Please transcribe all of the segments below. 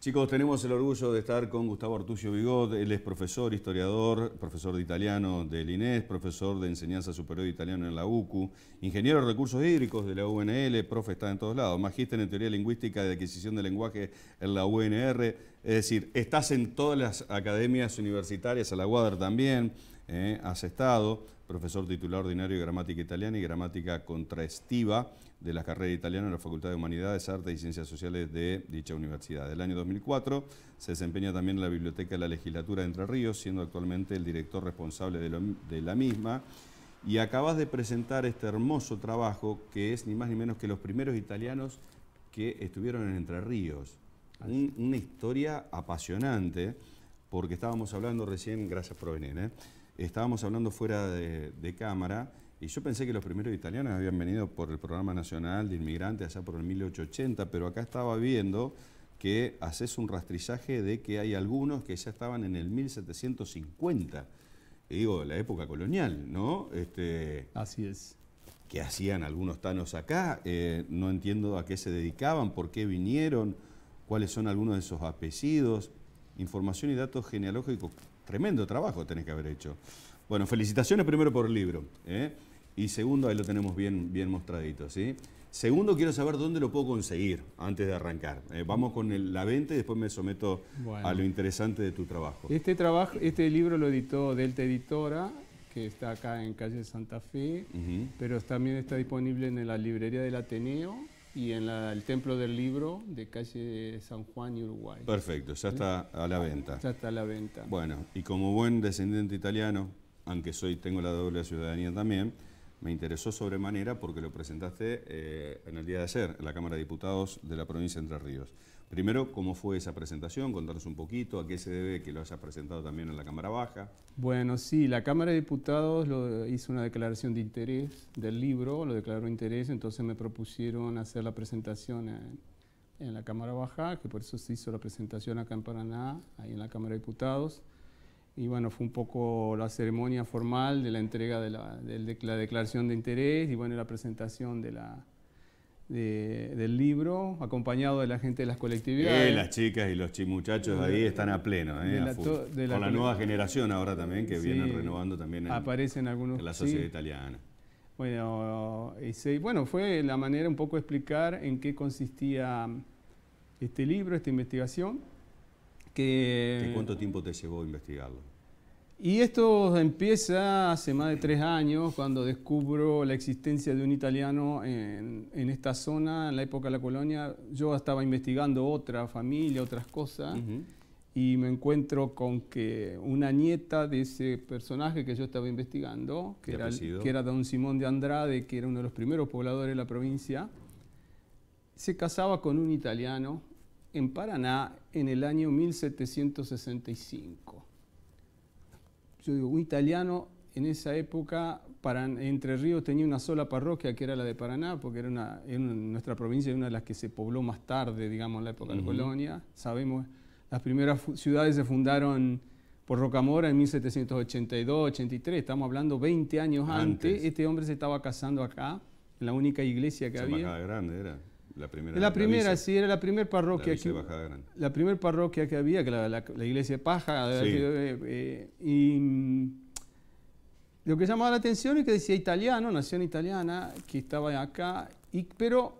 Chicos, tenemos el orgullo de estar con Gustavo Artucio Bigot. Él es profesor, historiador, profesor de italiano del INES, profesor de enseñanza superior de italiano en la UCU, ingeniero de recursos hídricos de la UNL, profe está en todos lados, magíster en teoría lingüística de adquisición de lenguaje en la UNR, es decir, estás en todas las academias universitarias, a la UADER también, has estado, profesor titular ordinario de gramática italiana y gramática contraestiva de la carrera italiana en la Facultad de Humanidades, Artes y Ciencias Sociales de dicha universidad. Del año 2004 se desempeña también en la Biblioteca de la Legislatura de Entre Ríos, siendo actualmente el director responsable de la misma. Y acabas de presentar este hermoso trabajo que es ni más ni menos que los primeros italianos que estuvieron en Entre Ríos. Una historia apasionante, porque estábamos hablando recién, gracias por venir, estábamos hablando fuera de cámara, y yo pensé que los primeros italianos habían venido por el Programa Nacional de Inmigrantes allá por el 1880, pero acá estaba viendo que haces un rastrillaje de que hay algunos que ya estaban en el 1750, y digo, la época colonial, ¿no? Así es. ¿Qué hacían algunos tanos acá? No entiendo a qué se dedicaban, por qué vinieron, cuáles son algunos de esos apellidos, información y datos genealógicos. Tremendo trabajo tenés que haber hecho. Bueno, felicitaciones primero por el libro, y segundo, ahí lo tenemos bien mostradito, ¿sí? Segundo, quiero saber dónde lo puedo conseguir antes de arrancar. Vamos con la venta y después me someto a lo interesante de tu trabajo. Este libro lo editó Delta Editora, que está acá en calle Santa Fe, pero también está disponible en la librería del Ateneo y en el Templo del Libro de calle San Juan y Uruguay. Perfecto, ya está a la venta. Ya está a la venta. Bueno, y como buen descendiente italiano, aunque tengo la doble ciudadanía también, me interesó sobremanera porque lo presentaste en el día de ayer en la Cámara de Diputados de la provincia de Entre Ríos. Primero, ¿cómo fue esa presentación? Contanos un poquito, ¿a qué se debe que lo hayas presentado también en la Cámara Baja? Bueno, sí, la Cámara de Diputados hizo una declaración de interés del libro, lo declaró interés, entonces me propusieron hacer la presentación en la Cámara Baja, que por eso se hizo la presentación acá en Paraná, ahí en la Cámara de Diputados. Y bueno, fue un poco la ceremonia formal de la entrega de la declaración de interés y bueno, la presentación del libro, acompañado de la gente de las colectividades. Las chicas y los muchachos ahí están a pleno, con la nueva generación ahora también, que vienen renovando también aparecen algunos, en la sociedad italiana. Bueno, fue la manera un poco de explicar en qué consistía este libro, esta investigación. ¿Y cuánto tiempo te llevó a investigarlo? Y esto empieza hace más de 3 años, cuando descubro la existencia de un italiano en esta zona, en la época de la colonia. Yo estaba investigando otra familia, otras cosas, y me encuentro con que una nieta de ese personaje que yo estaba investigando, que era don Simón de Andrade, que era uno de los primeros pobladores de la provincia, se casaba con un italiano en Paraná en el año 1765. Yo digo, un italiano en esa época, Entre Ríos tenía una sola parroquia, que era la de Paraná, porque era nuestra provincia, una de las que se pobló más tarde, digamos, en la época de la colonia. Sabemos, las primeras ciudades se fundaron por Rocamora en 1782-83, estamos hablando 20 años antes. Este hombre se estaba casando acá, en la única iglesia que había. Bajada Grande era. La primera, sí, era la primera parroquia. La primera parroquia que había, que la iglesia de Paja. Sí. Y lo que llamaba la atención es que decía italiano, nación italiana, que estaba acá, pero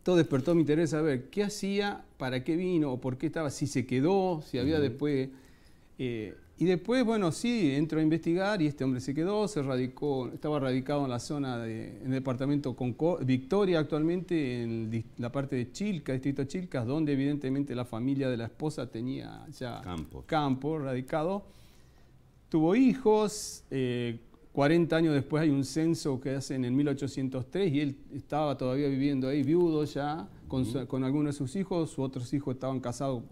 todo despertó mi interés a ver qué hacía, para qué vino, o por qué estaba, si se quedó, si había después. Y después, bueno, sí, entro a investigar y este hombre se quedó, estaba radicado en la zona, en el departamento Victoria actualmente, en la parte de Chilcas, distrito Chilcas, donde evidentemente la familia de la esposa tenía ya campo radicado. Tuvo hijos, 40 años después hay un censo que hacen en 1803 y él estaba todavía viviendo ahí, viudo ya, con algunos de sus hijos. Sus otros hijos estaban casados,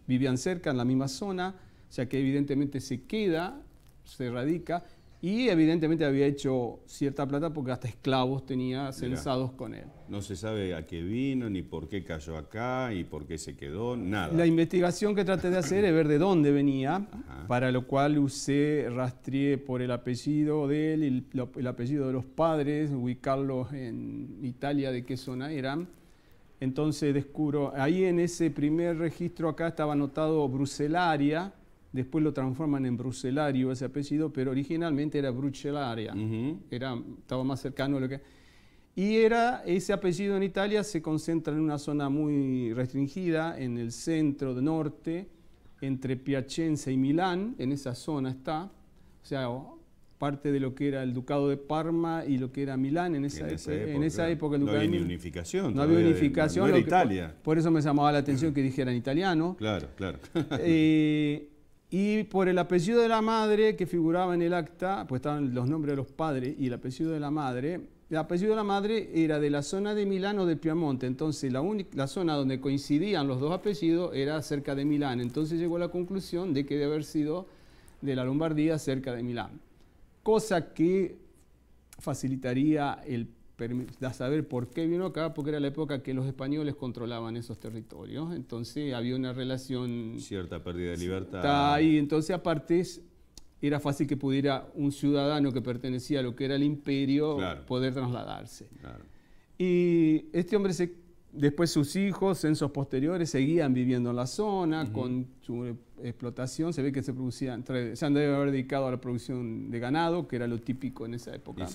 vivían cerca, en la misma zona. O sea que evidentemente se queda, se radica, y evidentemente había hecho cierta plata porque hasta esclavos tenía censados con él. No se sabe a qué vino, ni por qué cayó acá, y por qué se quedó, nada. La investigación que traté de hacer es ver de dónde venía, para lo cual rastreé por el apellido de él y el apellido de los padres, ubicarlos en Italia, de qué zona eran. Entonces descubro, ahí en ese primer registro acá estaba anotado Brucelaria, después lo transforman en Brucelario ese apellido, pero originalmente era Brucelaria, estaba más cercano a lo que... Y ese apellido en Italia se concentra en una zona muy restringida, en el centro de norte, entre Piacenza y Milán, en esa zona está, o sea, parte de lo que era el Ducado de Parma y lo que era Milán en esa época. No había ni unificación. No había unificación. No era Italia. Por eso me llamaba la atención que dijeran italiano. Claro, claro. Y por el apellido de la madre que figuraba en el acta, pues estaban los nombres de los padres y el apellido de la madre. El apellido de la madre era de la zona de Milán o de Piamonte. Entonces la zona donde coincidían los dos apellidos era cerca de Milán. Entonces llegó a la conclusión de que debe haber sido de la Lombardía cerca de Milán. Cosa que facilitaría saber por qué vino acá, porque era la época que los españoles controlaban esos territorios. Entonces había una relación... Cierta pérdida de libertad. Y entonces aparte era fácil que pudiera un ciudadano que pertenecía a lo que era el imperio poder trasladarse. Claro. Y este hombre, después sus hijos, censos posteriores, seguían viviendo en la zona con su explotación. Se ve que se han de haber dedicado a la producción de ganado, que era lo típico en esa época.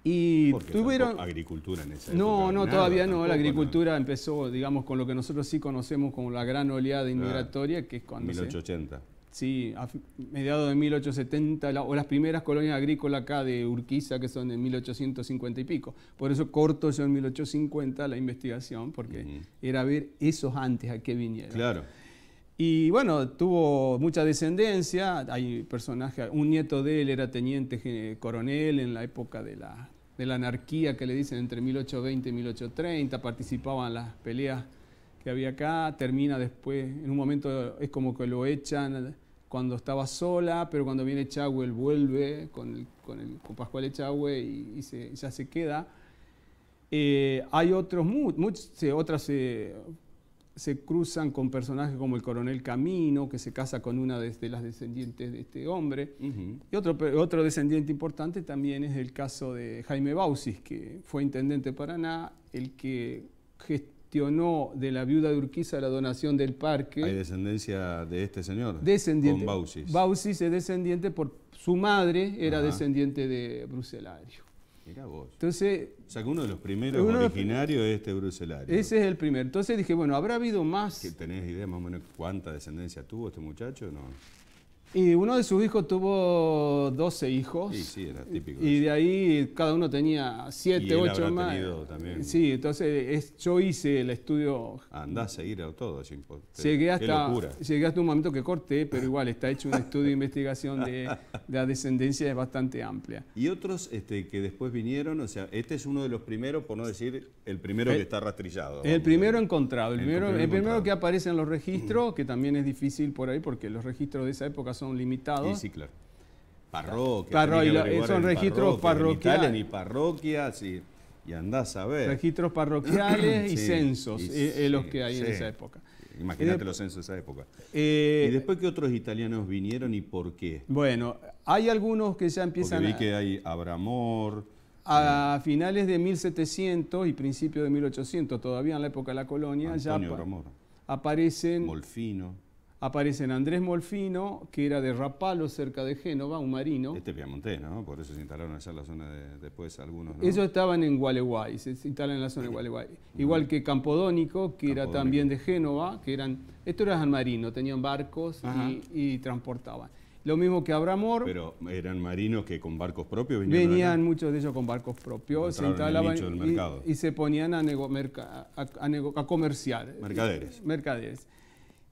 Y tuvieron agricultura en esa época. No, todavía no. La agricultura empezó, digamos, con lo que nosotros sí conocemos como la gran oleada inmigratoria, que es cuando 1880. Sí, a mediados de 1870, o las primeras colonias agrícolas acá de Urquiza, que son de 1850 y pico. Por eso corto yo en 1850 la investigación, porque era ver esos antes a qué vinieron. Claro. Y bueno, tuvo mucha descendencia, hay personajes, un nieto de él era teniente coronel en la época de la anarquía que le dicen entre 1820 y 1830, participaba en las peleas que había acá, termina después, en un momento es como que lo echan cuando estaba sola, pero cuando viene Echagüe él vuelve con Pascual Echagüe y ya se queda. Hay otros, otras se cruzan con personajes como el coronel Camino, que se casa con una de las descendientes de este hombre. Y otro descendiente importante también es el caso de Jaime Baucis, que fue intendente de Paraná, el que gestionó de la viuda de Urquiza la donación del parque. ¿Hay descendencia de este señor? Descendiente. Con Baucis. Baucis es descendiente por su madre, era descendiente de Brucelario. Mirá vos. Entonces, o sea que uno de los primeros originarios es este Brucelario. Ese es el primero. Entonces dije, bueno, ¿habrá habido más? ¿Tenés idea más o menos cuánta descendencia tuvo este muchacho? No. Y uno de sus hijos tuvo 12 hijos. Sí, era típico. Y de ahí cada uno tenía 7, 8 más. También. Sí, entonces yo hice el estudio. Andás a seguir a todo. Llegué hasta un momento que corté, pero igual está hecho un estudio de investigación de la descendencia bastante amplia. Y otros que después vinieron, o sea, este es uno de los primeros, por no decir el primero que está rastrillado. El primero encontrado, el primero que aparece en los registros, que también es difícil por ahí, porque los registros de esa época son limitados. Sí, claro. Parroquia. Son registros parroquiales. Ni parroquia, sí. Y andás a ver. Registros parroquiales y censos, los que hay en esa época. Imagínate los censos de esa época. ¿Y después qué otros italianos vinieron y por qué? Bueno, hay algunos que ya empiezan. Porque vi que hay Abramor. A finales de 1700 y principios de 1800, todavía en la época de la colonia, Antonio Abramor. Aparecen Andrés Molfino, que era de Rapallo, cerca de Génova, un marino. Este piamontés, ¿no? Por eso se instalaron allá en la zona después algunos, ¿no? Ellos estaban en Gualeguay, se instalan en la zona de Gualeguay. Igual que Campodónico, que era también de Génova, estos eran marinos, tenían barcos y transportaban. Lo mismo que Abramor. Pero eran marinos que con barcos propios venían muchos de ellos con barcos propios, se instalaban y se ponían a comerciar. Mercaderes.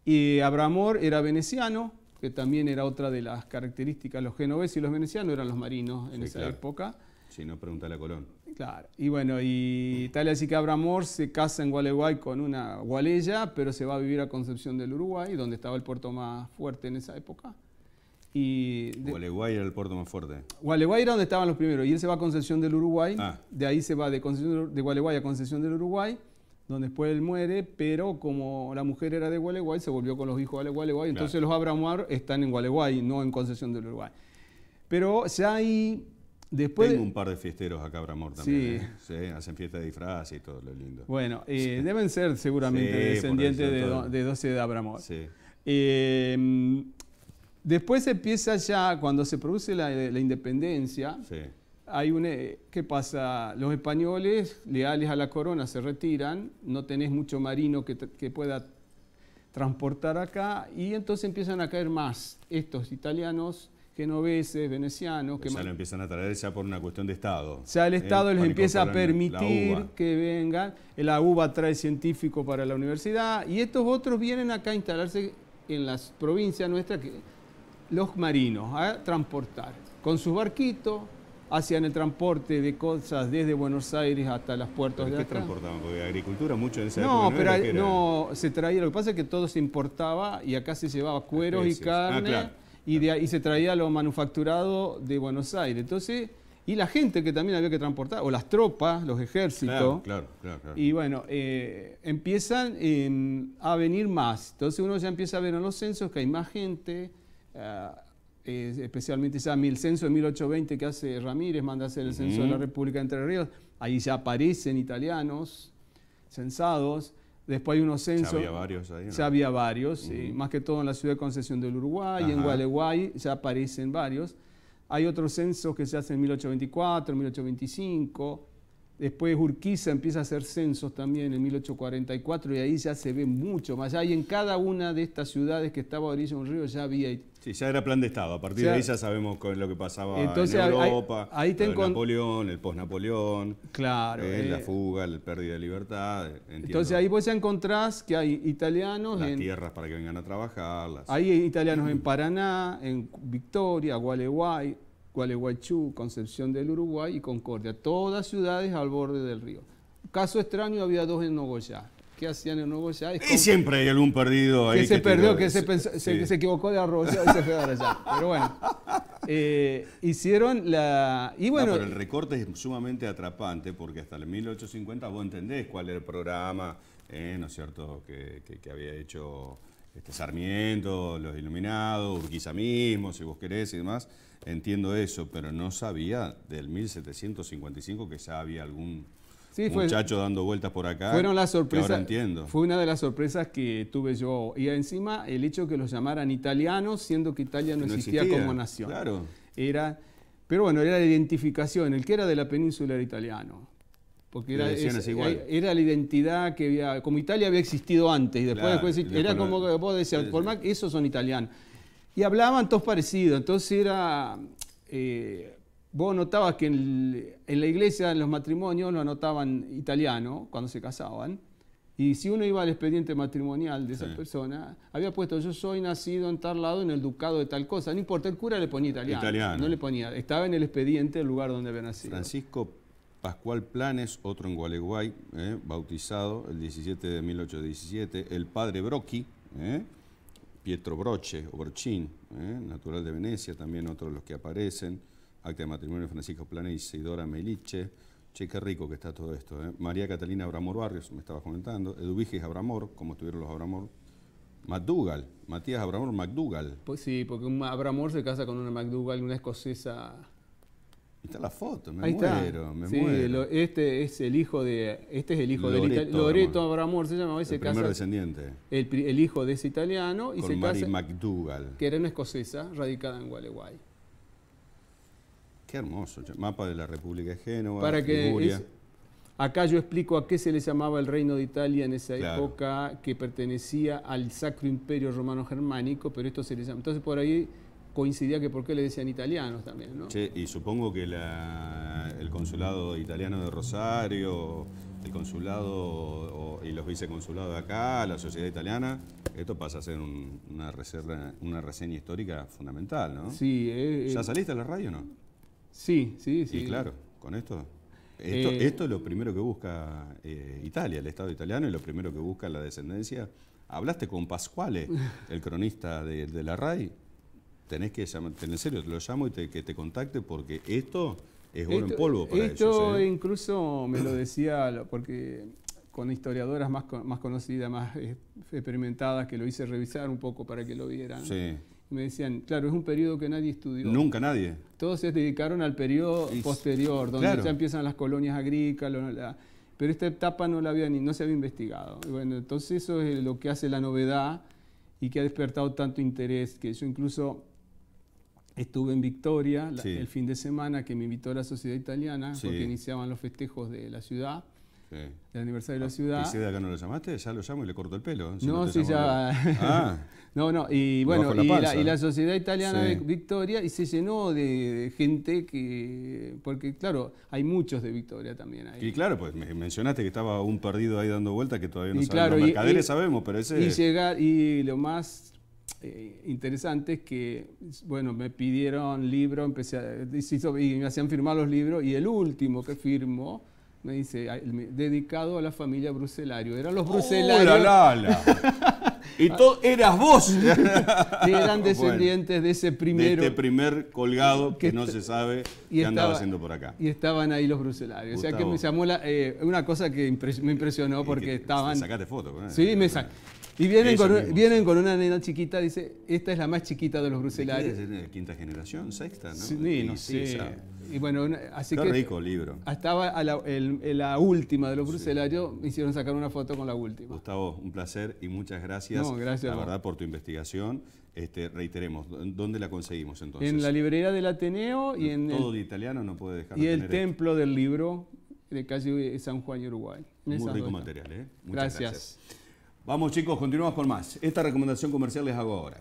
Y Abramor era veneciano, que también era otra de las características. Los genoveses y los venecianos eran los marinos en esa época. Si no, pregúntale a Colón. Claro. Y bueno, y tal así que Abramor se casa en Gualeguay con una gualeya, pero se va a vivir a Concepción del Uruguay, donde estaba el puerto más fuerte en esa época. Gualeguay era el puerto más fuerte. Gualeguay era donde estaban los primeros, y él se va a Concepción del Uruguay. De ahí se va de Gualeguay a Concepción del Uruguay, donde después él muere, pero como la mujer era de Gualeguay, se volvió con los hijos de Gualeguay. Entonces los Abramor están en Gualeguay, no en Concepción del Uruguay. Pero ya ahí Después tengo un par de fiesteros acá, Abramor, también. Sí. Hacen fiesta de disfraz y todo lo lindo. Bueno, deben ser seguramente descendientes de 12 de Abramor. Sí. Después empieza ya, cuando se produce la independencia, hay ¿qué pasa? Los españoles, leales a la corona, se retiran, no tenés mucho marino que pueda transportar acá, y entonces empiezan a caer más estos italianos, genoveses, venecianos. Que lo empiezan a traer ya por una cuestión de Estado. Ya el Estado les empieza a permitir que vengan. La UBA trae científicos para la universidad, y estos otros vienen acá a instalarse en las provincias nuestras, los marinos, a transportar. Con sus barquitos, hacían el transporte de cosas desde Buenos Aires hasta las puertos de acá. ¿Qué transportaban? Porque agricultura mucho en esa época. No, pero no, se traía, lo que pasa es que todo se importaba y acá se llevaba cueros y carne. Claro. Y se traía lo manufacturado de Buenos Aires. Entonces, y la gente que también había que transportar, o las tropas, los ejércitos. Claro. Y bueno, empiezan a venir más. Entonces uno ya empieza a ver en los censos que hay más gente, especialmente ya el censo de 1820 que hace Ramírez, manda a hacer el censo de la República de Entre Ríos. Ahí ya aparecen italianos censados. Después hay unos censos. Ya había varios ahí, ¿no? Ya había varios, sí, más que todo en la ciudad de Concepción del Uruguay, en Gualeguay ya aparecen varios. Hay otros censos que se hacen en 1824, 1825. Después Urquiza empieza a hacer censos también en 1844 y ahí ya se ve mucho más. Y en cada una de estas ciudades que estaba a orilla de un río ya había... Sí, ya era plan de Estado. A partir de ahí ya sabemos lo que pasaba en Europa, el Napoleón, el post-Napoleón, claro, la fuga, la pérdida de libertad. Entonces ahí vos ya encontrás que hay italianos... Las tierras para que vengan a trabajar. Hay italianos en Paraná, en Victoria, Gualeguay, Gualeguaychú, Concepción del Uruguay y Concordia. Todas ciudades al borde del río. Caso extraño, había dos en Nogoyá. ¿Qué hacían en Nogoyá? Y siempre hay algún perdido ahí. Que se perdió, que se equivocó de arroyo y se fue para allá. Pero bueno, hicieron la... Y bueno, pero el recorte es sumamente atrapante porque hasta el 1850 vos entendés cuál era el programa, ¿no es cierto?, que había hecho Sarmiento, los Iluminados, Urquiza mismo, si vos querés y demás. Entiendo eso, pero no sabía del 1755 que ya había algún... muchacho dando vueltas por acá. Fueron las sorpresas. Ahora entiendo. Fue una de las sorpresas que tuve yo. Y encima el hecho que los llamaran italianos, siendo que Italia no existía como nación. Claro. Pero bueno, era la identificación. El que era de la península era italiano. Porque era la identidad que había. Como Italia había existido antes. Y después era como que vos decías, por más que esos son italianos. Y hablaban todos parecidos. Entonces era. Vos notabas que en la iglesia, en los matrimonios, lo anotaban italiano cuando se casaban. Y si uno iba al expediente matrimonial de esa persona, había puesto, yo soy nacido en tal lado, en el ducado de tal cosa. No importa, el cura le ponía italiano. No le ponía, estaba en el expediente el lugar donde había nacido. Francisco Pascual Planes, otro en Gualeguay, bautizado el 17 de 1817. El padre Brocchi, Pietro Broche, o Brochín, natural de Venecia, también otros de los que aparecen. Acta de matrimonio de Francisco Planes y Isidora Meliche. Che, qué rico que está todo esto. María Catalina Abramor Barrios, me estabas comentando. Eduviges Abramor, como estuvieron los Abramor. MacDougall, Matías Abramor MacDougall. Pues sí, porque un Abramor se casa con una MacDougall, una escocesa. Ahí está la foto, me muero. Este es el hijo de Loreto Abramor se llama. El primer descendiente. El hijo de ese italiano. Y con Mary MacDougall. Que era una escocesa radicada en Gualeguay. Qué hermoso. Mapa de la República de Génova, para que acá yo explico a qué se le llamaba el Reino de Italia en esa época, que pertenecía al Sacro Imperio Romano Germánico, pero esto se le llama. Entonces por ahí coincidía que por qué le decían italianos también, ¿no? Che, y supongo que el consulado italiano de Rosario, el consulado y los viceconsulados de acá, la sociedad italiana, esto pasa a ser una reseña histórica fundamental, ¿no? Sí. ¿Ya saliste a la radio o no? Sí. Y claro, con esto es lo primero que busca Italia, el Estado italiano, y lo primero que busca la descendencia. Hablaste con Pasquale, el cronista de la RAI. Tenés que llamar, en serio, lo llamo y que te contacte porque esto es oro en polvo para ellos. Esto incluso me lo decía, porque con historiadoras más conocidas, más experimentadas, que lo hice revisar un poco para que lo vieran. Sí. Y me decían, claro, es un periodo que nadie estudió. Nunca nadie. Todos se dedicaron al periodo posterior, donde claro, ya empiezan las colonias agrícolas, pero esta etapa no se había investigado. Y bueno, entonces eso es lo que hace la novedad y que ha despertado tanto interés, que yo incluso estuve en Victoria el fin de semana, que me invitó la Sociedad Italiana, porque iniciaban los festejos de la ciudad. Sí. El aniversario de la ciudad. ¿Y si de acá no lo llamaste? Ya lo llamo y le corto el pelo. Si no, sí, ya. No, y bueno, y la Sociedad Italiana de Victoria, y se llenó de gente porque claro, hay muchos de Victoria también ahí. Y claro, pues me mencionaste que estaba un perdido ahí dando vuelta que todavía no sabemos. Los mercaderes sabemos, pero ese... Y lo más interesante es que, bueno, me pidieron libros, y me hacían firmar los libros, y el último que firmó me dice, dedicado a la familia Bruselario. Eran los Bruselarios. Y eras vos. Eran descendientes de ese primero. De este primer colgado que no se sabe qué andaba haciendo por acá. Y estaban ahí los Bruselarios. Gustavo. O sea que me llamó una cosa que me impresionó porque estaban... ¿Sacaste fotos? Sí, me sacaste. Y vienen con una nena chiquita, dice, esta es la más chiquita de los Bruselarios. ¿Qué es? ¿Quinta generación? ¿Sexta? ¿No? Sí, no sé. Y bueno, así Qué rico libro. Estaba la última de los Bruselarios, me hicieron sacar una foto con la última. Gustavo, un placer y muchas gracias. No, gracias. La verdad, por tu investigación. Reiteremos, ¿dónde la conseguimos entonces? En la librería del Ateneo y en todo de italiano no puede dejar de tener. Y el templo del libro de calle San Juan y Uruguay. Muy rico material, ¿eh? Muchas gracias. Vamos chicos, continuamos con más. Esta recomendación comercial les hago ahora.